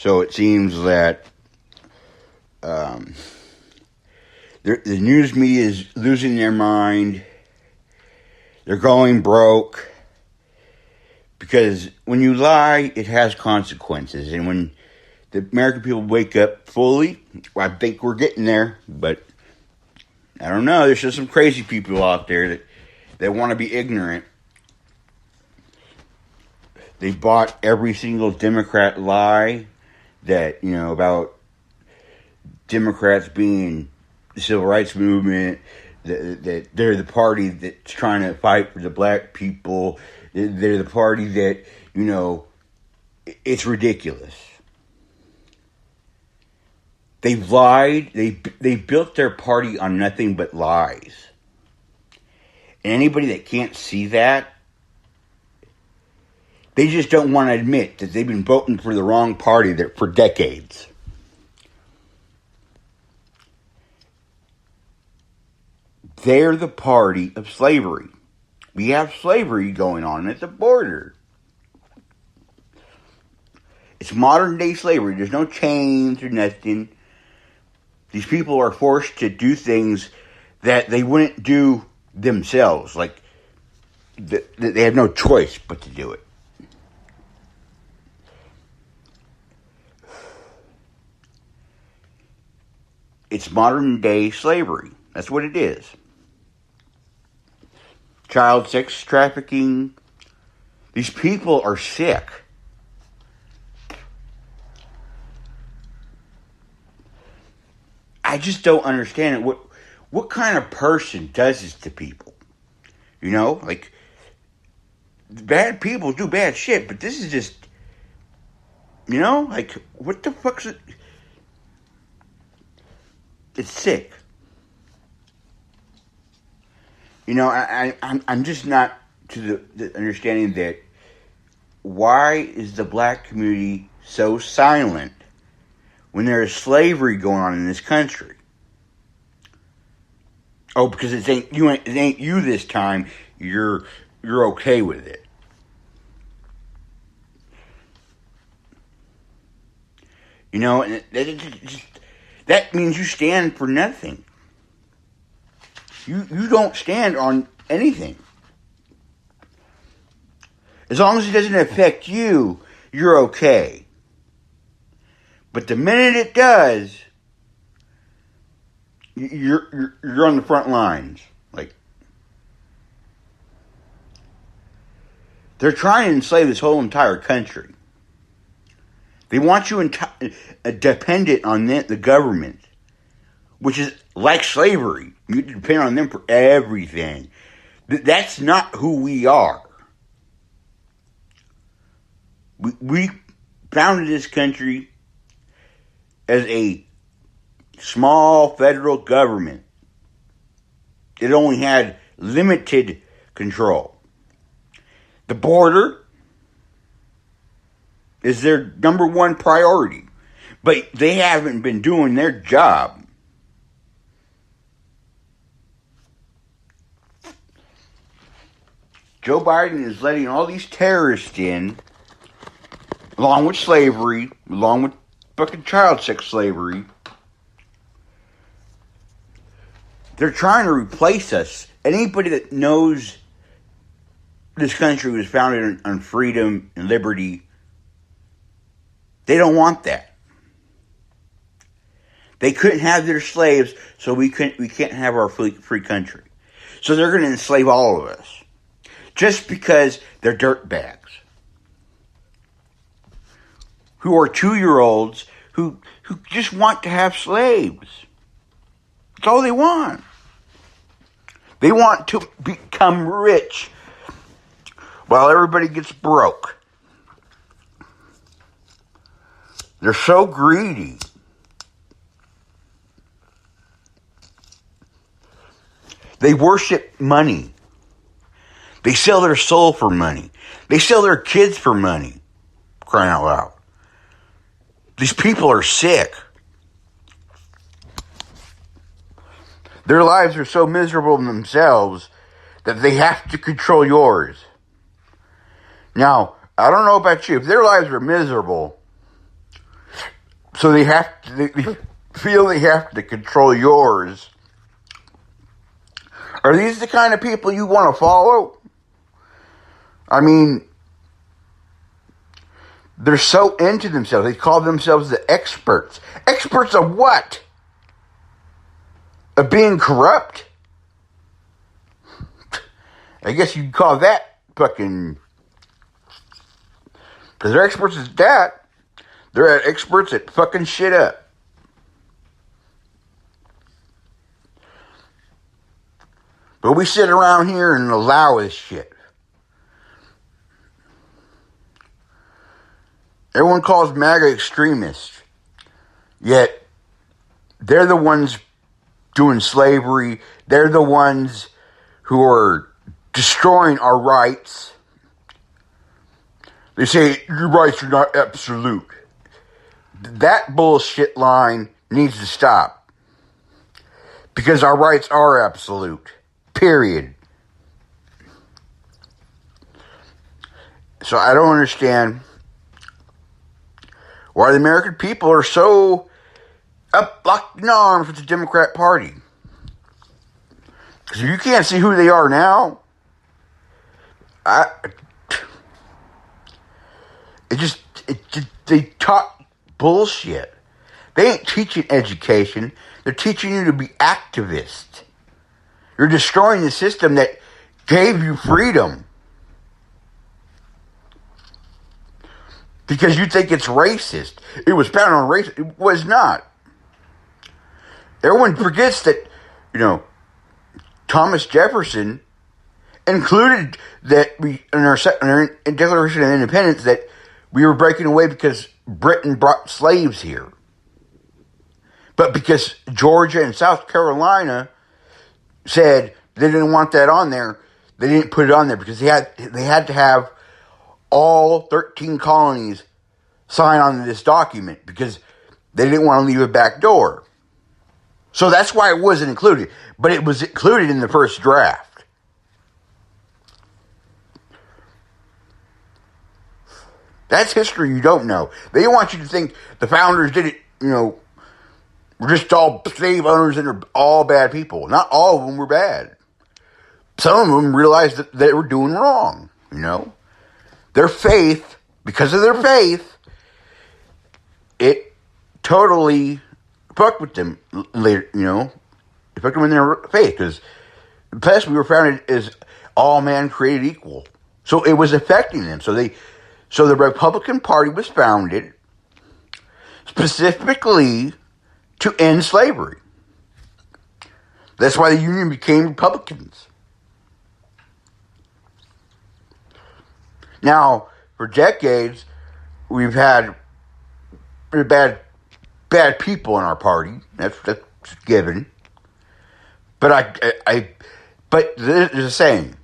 So it seems that the news media is losing their mind. They're going broke. Because when you lie, it has consequences. And when the American people wake up fully, I think we're getting there. But I don't know. There's just some crazy people out there that want to be ignorant. They bought every single Democrat lie that, about Democrats being the civil rights movement, that they're the party that's trying to fight for the black people. They're the party that, it's ridiculous. They've lied. They built their party on nothing but lies. And anybody that can't see that, they just don't want to admit that they've been voting for the wrong party for decades. They're the party of slavery. We have slavery going on at the border. It's modern day slavery. There's no chains or nothing. These people are forced to do things that they wouldn't do themselves. Like, they have no choice but to do it. It's modern day slavery. That's what it is. Child sex trafficking. These people are sick. I just don't understand it. What kind of person does this to people? Like, bad people do bad shit, but this is just, like, what the fuck's it? It's sick. I'm just not to the understanding that why is the black community so silent when there is slavery going on in this country? Oh, because it ain't you this time. You're okay with it. And that means you stand for nothing. You don't stand on anything. As long as it doesn't affect you, you're okay. But the minute it does, you're on the front lines. Like, they're trying to enslave this whole entire country. They want you dependent on the government, which is like slavery. You depend on them for everything. That's not who we are. We founded this country as a small federal government. It only had limited control. The border is their number one priority, but they haven't been doing their job. Joe Biden is letting all these terrorists in, along with slavery, along with fucking child sex slavery. They're trying to replace us. Anybody that knows this country was founded on freedom and liberty, they don't want that. They couldn't have their slaves, so we can't have our free country. So they're going to enslave all of us. Just because they're dirtbags. Who are 2-year-olds who just want to have slaves. That's all they want. They want to become rich while everybody gets broke. They're so greedy. They worship money. They sell their soul for money. They sell their kids for money. Crying out loud. These people are sick. Their lives are so miserable in themselves that they have to control yours. Now, I don't know about you. If their lives are miserable, So they feel they have to control yours. Are these the kind of people you want to follow? I mean, they're so into themselves. They call themselves the experts. Experts of what? Of being corrupt? I guess you'd call that fucking... Because they're experts at that. They're experts at fucking shit up. But we sit around here and allow this shit. Everyone calls MAGA extremists. Yet, they're the ones doing slavery. They're the ones who are destroying our rights. They say, your rights are not absolute. That bullshit line needs to stop. Because our rights are absolute. Period. So I don't understand why the American people are so locked in arms with the Democrat Party. Because if you can't see who they are now, they taught bullshit. They ain't teaching education. They're teaching you to be activists. You're destroying the system that gave you freedom. Because you think it's racist. It was founded on race. It was not. Everyone forgets that, Thomas Jefferson included that in our Declaration of Independence that we were breaking away because Britain brought slaves here. But because Georgia and South Carolina said they didn't want that on there, they didn't put it on there because they had to have all 13 colonies sign on to this document because they didn't want to leave a back door. So that's why it wasn't included. But it was included in the first draft. That's history you don't know. They want you to think the founders did it, we're just all slave owners and they're all bad people. Not all of them were bad. Some of them realized that they were doing wrong, Their faith, because of their faith, it totally fucked with them later, It fucked them in their faith. Because plus we were founded as all man created equal. So it was affecting them. So the Republican Party was founded specifically to end slavery. That's why the Union became Republicans. Now, for decades, we've had bad people in our party. That's given. But but there's a saying.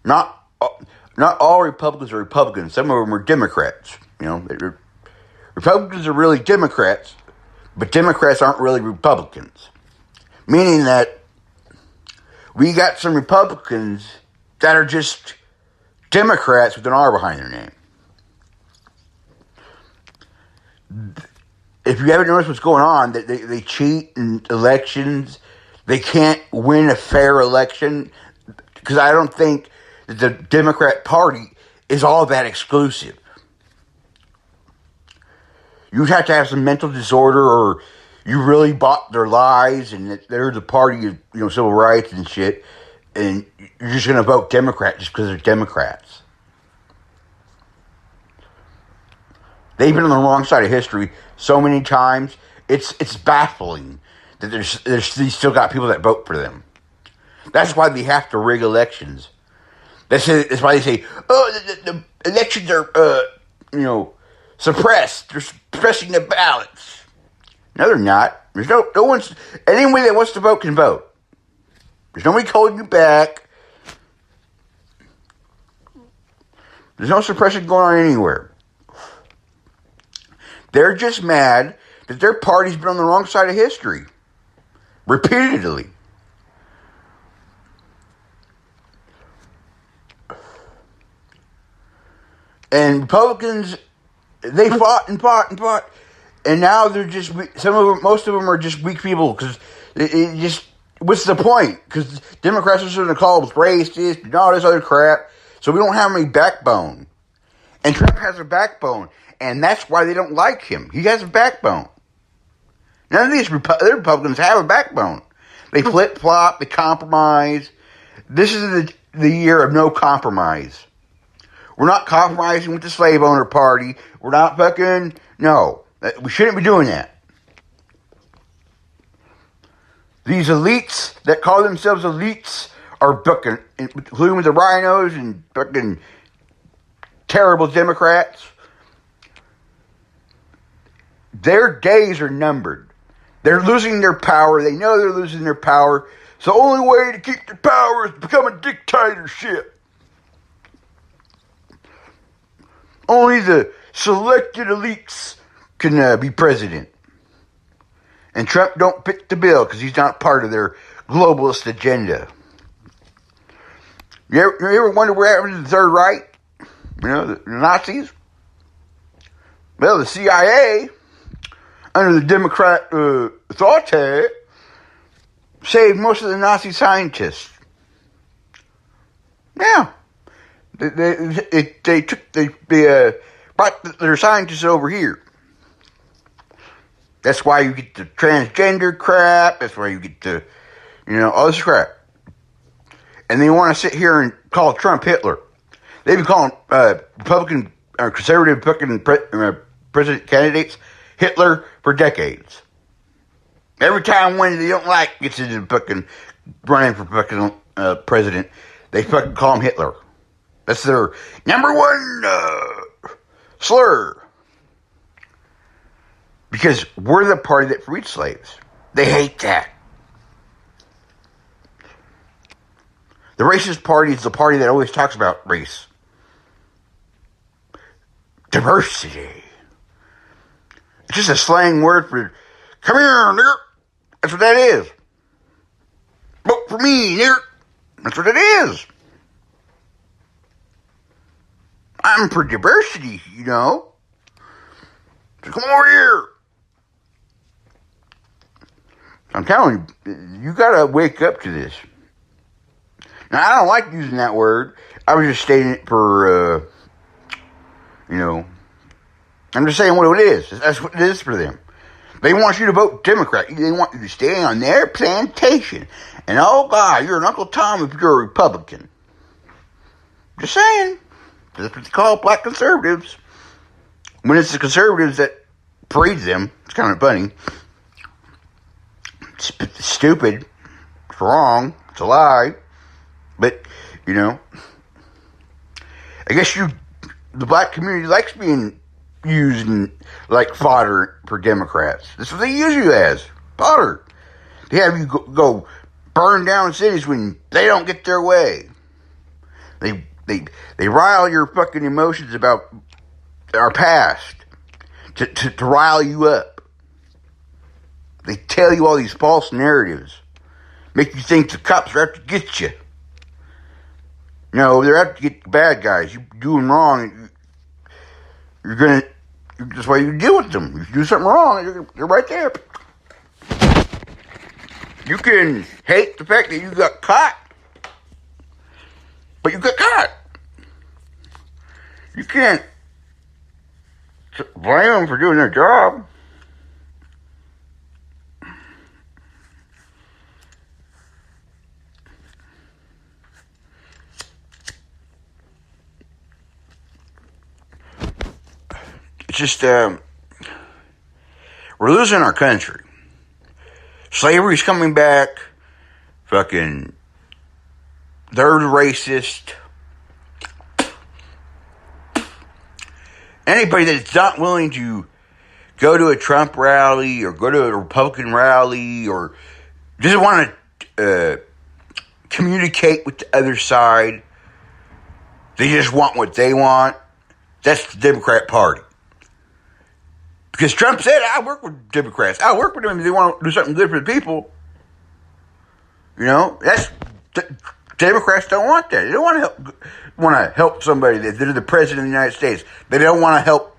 Not all Republicans are Republicans. Some of them are Democrats. Republicans are really Democrats, but Democrats aren't really Republicans. Meaning that we got some Republicans that are just Democrats with an R behind their name. If you haven't noticed what's going on, they cheat in elections. They can't win a fair election because I don't think that the Democrat Party is all that exclusive. You have to have some mental disorder or you really bought their lies and that they're the party of civil rights and shit and you're just going to vote Democrat just because they're Democrats. They've been on the wrong side of history so many times. It's baffling that there's still got people that vote for them. That's why they have to rig elections. That's why they say, the elections are, suppressed. They're suppressing the ballots. No, they're not. There's no one's, anyone that wants to vote can vote. There's nobody holding you back. There's no suppression going on anywhere. They're just mad that their party's been on the wrong side of history. Repeatedly. And Republicans, they fought and fought and fought. And now they're just, most of them are just weak people, because it just, what's the point? Because Democrats are going to call us racist and all this other crap, so we don't have any backbone. And Trump has a backbone, and that's why they don't like him. He has a backbone. None of these other Republicans have a backbone. They flip-flop, they compromise. This is the year of no compromise. We're not compromising with the slave owner party. We're not no. We shouldn't be doing that. These elites that call themselves elites are including with the rhinos and terrible Democrats. Their days are numbered. They're losing their power. They know they're losing their power. So the only way to keep their power is to become a dictatorship. Only the selected elites can be president. And Trump don't fit the bill because he's not part of their globalist agenda. You ever wonder what happened to the Third Reich? The Nazis? Well, the CIA, under the Democrat authority, saved most of the Nazi scientists. Yeah. They brought their scientists over here. That's why you get the transgender crap. That's why you get the, all this crap. And they want to sit here and call Trump Hitler. They've been calling Republican or conservative Republican president candidates Hitler for decades. Every time one they don't like gets into fucking running for fucking president, they fucking call him Hitler. That's their number one slur. Because we're the party that freed slaves. They hate that. The racist party is the party that always talks about race. Diversity. It's just a slang word for, come here, nigger. That's what that is. Vote for me, nigger. That's what it is. I'm for diversity, So come over here. I'm telling you, you gotta wake up to this. Now, I don't like using that word. I was just stating it for, I'm just saying what it is. That's what it is for them. They want you to vote Democrat. They want you to stay on their plantation. And, oh, God, you're an Uncle Tom if you're a Republican. Just saying. That's what they call black conservatives. When it's the conservatives that breeds them, it's kind of funny. It's stupid. It's wrong. It's a lie. But, I guess the black community likes being used like fodder for Democrats. That's what they use you as. Fodder. They have you go burn down cities when they don't get their way. They rile your fucking emotions about our past to rile you up. They tell you all these false narratives. Make you think the cops are out to get you. No, they're out to get the bad guys. You're doing wrong. That's why you deal with them. If you do something wrong, you're right there. You can hate the fact that you got caught. But you got caught. You can't blame them for doing their job. It's just, we're losing our country. Slavery's coming back. Fucking, they're racist. Anybody that's not willing to go to a Trump rally or go to a Republican rally or doesn't want to communicate with the other side, they just want what they want, that's the Democrat Party. Because Trump said, I work with Democrats. I work with them if they want to do something good for the people. Democrats don't want that. They don't want to help somebody. They're the president of the United States. They don't want to help